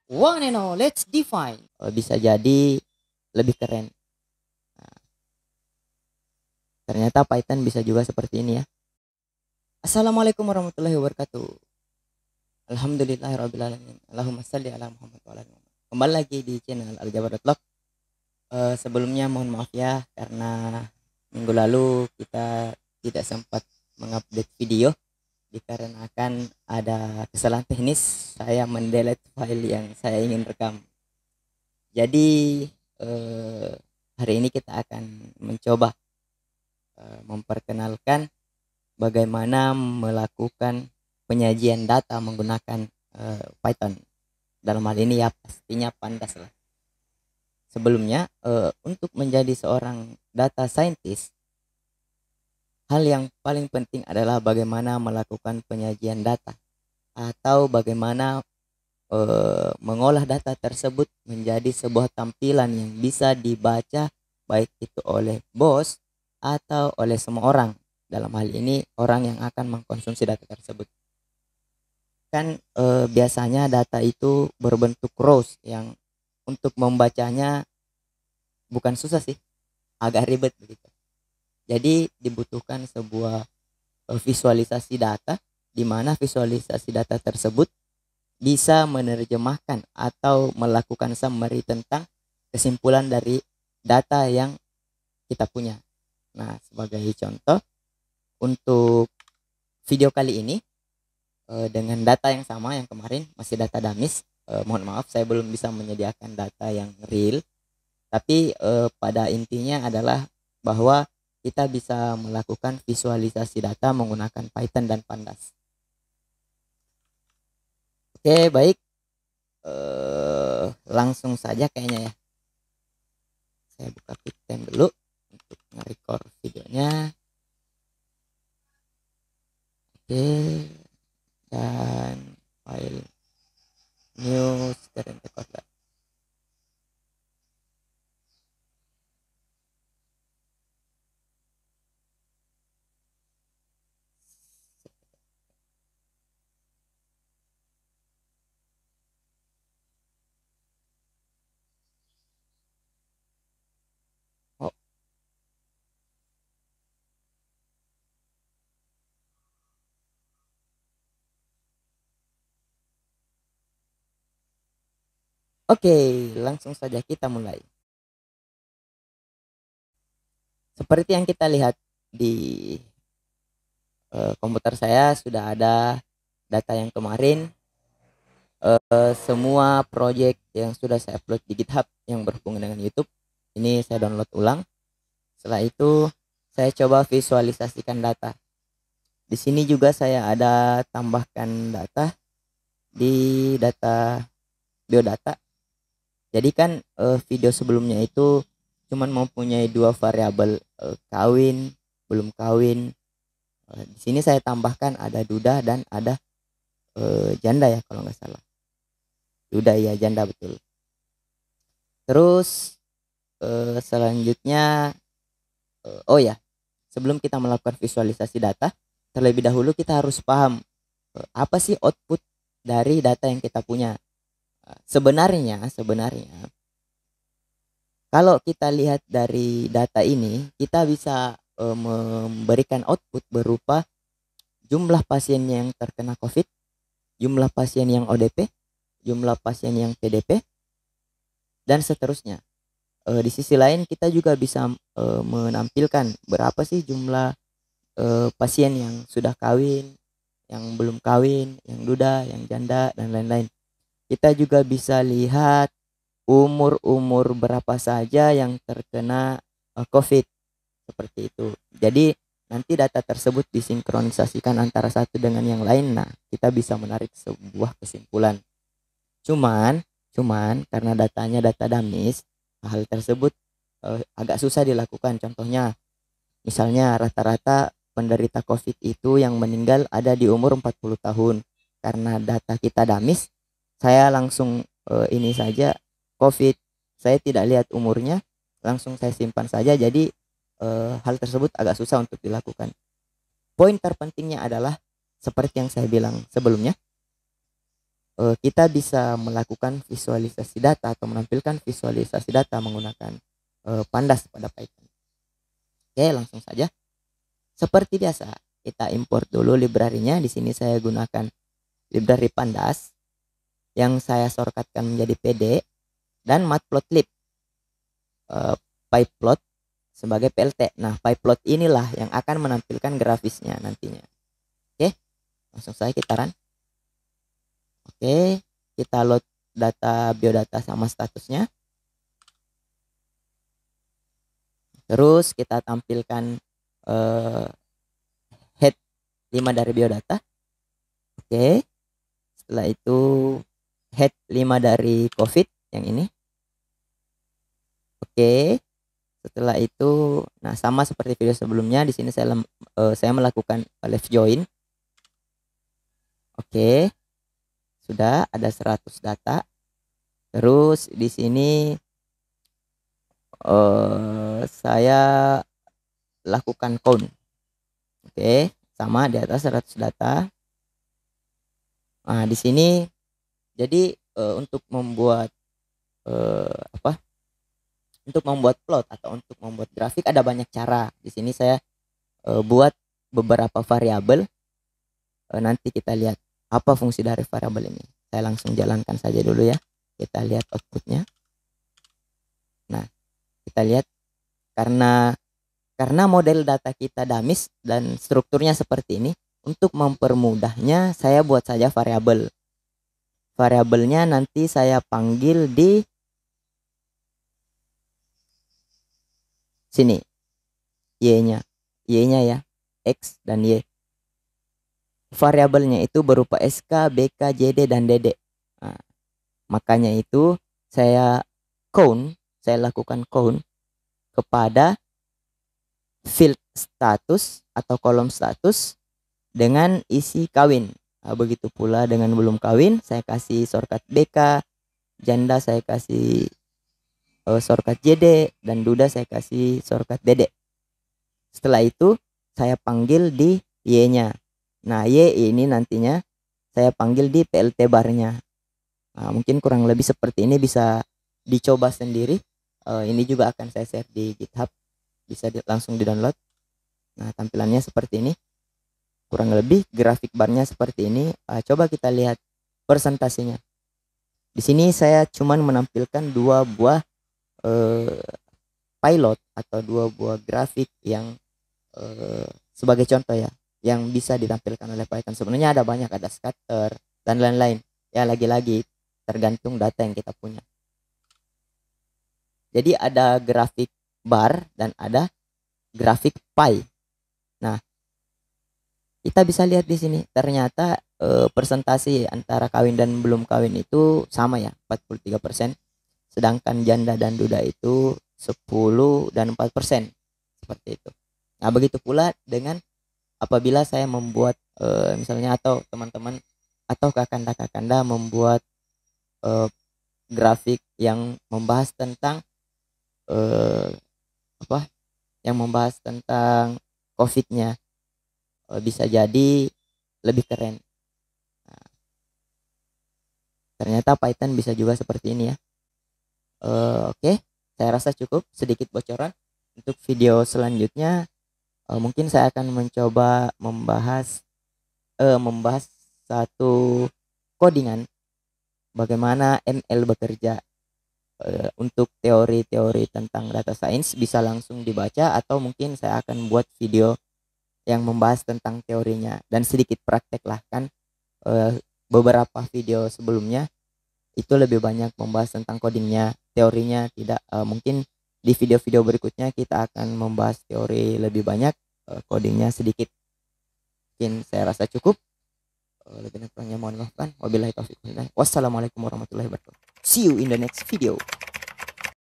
One and all, let's define. Bisa jadi lebih keren. Nah, ternyata Python bisa juga seperti ini ya. Assalamualaikum warahmatullahi wabarakatuh. Alhamdulillahirrabbilalamin. Allahumma salli ala Muhammad wa ala ali Muhammad. Kembali lagi di channel Aljabar.log. Sebelumnya mohon maaf ya karena minggu lalu kita tidak sempat mengupdate video dikarenakan ada kesalahan teknis. Saya mendelete file yang saya ingin rekam. Jadi hari ini kita akan mencoba memperkenalkan bagaimana melakukan penyajian data menggunakan Python. Dalam hal ini ya pastinya Pandas lah. Sebelumnya untuk menjadi seorang data scientist, hal yang paling penting adalah bagaimana melakukan penyajian data atau bagaimana mengolah data tersebut menjadi sebuah tampilan yang bisa dibaca baik itu oleh bos atau oleh semua orang. Dalam hal ini orang yang akan mengkonsumsi data tersebut. Kan biasanya data itu berbentuk rows yang untuk membacanya bukan susah sih, agak ribet begitu. Jadi dibutuhkan sebuah visualisasi data di mana visualisasi data tersebut bisa menerjemahkan atau melakukan summary tentang kesimpulan dari data yang kita punya. Nah, sebagai contoh untuk video kali ini dengan data yang sama yang kemarin masih data dummies. Mohon maaf saya belum bisa menyediakan data yang real, tapi pada intinya adalah bahwa kita bisa melakukan visualisasi data menggunakan Python dan Pandas. Oke, baik, langsung saja kayaknya ya. Saya buka QuickTime dulu untuk nge-record videonya. Oke, dan file new screen recorder. Oh, oke, langsung saja kita mulai. Seperti yang kita lihat di komputer saya sudah ada data yang kemarin, semua project yang sudah saya upload di GitHub yang berhubungan dengan YouTube. Ini saya download ulang. Setelah itu saya coba visualisasikan data. Di sini juga saya ada tambahkan data di data biodata. Jadi kan video sebelumnya itu cuman mempunyai dua variabel, kawin, belum kawin. Di sini saya tambahkan ada duda dan ada janda ya kalau nggak salah. Duda ya, janda betul. Terus selanjutnya oh ya, sebelum kita melakukan visualisasi data, terlebih dahulu kita harus paham apa sih output dari data yang kita punya. Sebenarnya kalau kita lihat dari data ini, kita bisa memberikan output berupa jumlah pasien yang terkena COVID, jumlah pasien yang ODP, jumlah pasien yang PDP, dan seterusnya. Di sisi lain kita juga bisa menampilkan berapa sih jumlah pasien yang sudah kawin, yang belum kawin, yang duda, yang janda, dan lain-lain. Kita juga bisa lihat umur berapa saja yang terkena COVID, seperti itu. Jadi nanti data tersebut disinkronisasikan antara satu dengan yang lain. Nah, kita bisa menarik sebuah kesimpulan. Cuman karena datanya data dummies, hal tersebut agak susah dilakukan. Contohnya, misalnya rata-rata penderita COVID itu yang meninggal ada di umur 40 tahun. Karena data kita dummies, saya langsung ini saja COVID, saya tidak lihat umurnya, langsung saya simpan saja. Jadi hal tersebut agak susah untuk dilakukan. Poin terpentingnya adalah seperti yang saya bilang sebelumnya, kita bisa melakukan visualisasi data atau menampilkan visualisasi data menggunakan Pandas pada Python. Oke, langsung saja. Seperti biasa, kita import dulu library-nya. Di sini saya gunakan library Pandas yang saya shortcutkan menjadi PD dan matplotlib pyplot sebagai PLT. Nah, pyplot inilah yang akan menampilkan grafisnya nantinya. Oke, langsung saja kita run. Oke, kita load data biodata sama statusnya. Terus kita tampilkan head 5 dari biodata. Oke. Setelah itu head 5 dari COVID yang ini. Oke. Setelah itu, nah sama seperti video sebelumnya, di sini saya melakukan left join. Oke. Sudah ada 100 data. Terus di sini saya lakukan count. Oke, sama di atas 100 data. Nah, di sini jadi untuk membuat untuk membuat plot atau untuk membuat grafik ada banyak cara. Di sini saya buat beberapa variabel. Nanti kita lihat apa fungsi dari variabel ini. Saya langsung jalankan saja dulu ya. Kita lihat outputnya. Nah, kita lihat karena model data kita damis dan strukturnya seperti ini, untuk mempermudahnya saya buat saja variabel. Variabelnya nanti saya panggil di sini. Y-nya ya, X dan Y. Variabelnya itu berupa SK, BK, JD dan DD. Nah, makanya itu saya lakukan count kepada field status atau kolom status dengan isi kawin. Nah, begitu pula dengan belum kawin, saya kasih shortcut BK, janda saya kasih shortcut JD, dan duda saya kasih shortcut DD. Setelah itu saya panggil di Y-nya. Nah, Y ini nantinya saya panggil di PLT barnya. Nah, mungkin kurang lebih seperti ini, bisa dicoba sendiri. Ini juga akan saya share di GitHub, bisa langsung di download. Nah, tampilannya seperti ini, kurang lebih grafik barnya seperti ini. Coba kita lihat presentasinya. Di sini saya cuman menampilkan 2 buah pilot atau 2 buah grafik yang sebagai contoh ya, yang bisa ditampilkan oleh Python. Sebenarnya ada banyak, ada scatter dan lain-lain ya, lagi-lagi tergantung data yang kita punya. Jadi ada grafik bar dan ada grafik pie. Nah, kita bisa lihat di sini ternyata presentasi antara kawin dan belum kawin itu sama ya, 43%. Sedangkan janda dan duda itu 10 dan 4%. Seperti itu. Nah, begitu pula dengan apabila saya membuat misalnya, atau teman-teman atau kakanda-kakanda membuat grafik yang membahas tentang yang membahas tentang COVID-nya, bisa jadi lebih keren. Nah, ternyata Python bisa juga seperti ini ya. Oke, saya rasa cukup sedikit bocoran. Untuk video selanjutnya mungkin saya akan mencoba membahas satu codingan bagaimana ML bekerja. Untuk teori-teori tentang data science bisa langsung dibaca, atau mungkin saya akan buat video yang membahas tentang teorinya dan sedikit praktek lah kan. Beberapa video sebelumnya itu lebih banyak membahas tentang codingnya, teorinya tidak. Mungkin di video-video berikutnya kita akan membahas teori lebih banyak, codingnya sedikit. Mungkin saya rasa cukup. Lebih kurangnya mohon maaf kan. Wabillahi taufiq. Wassalamualaikum warahmatullahi wabarakatuh. See you in the next video.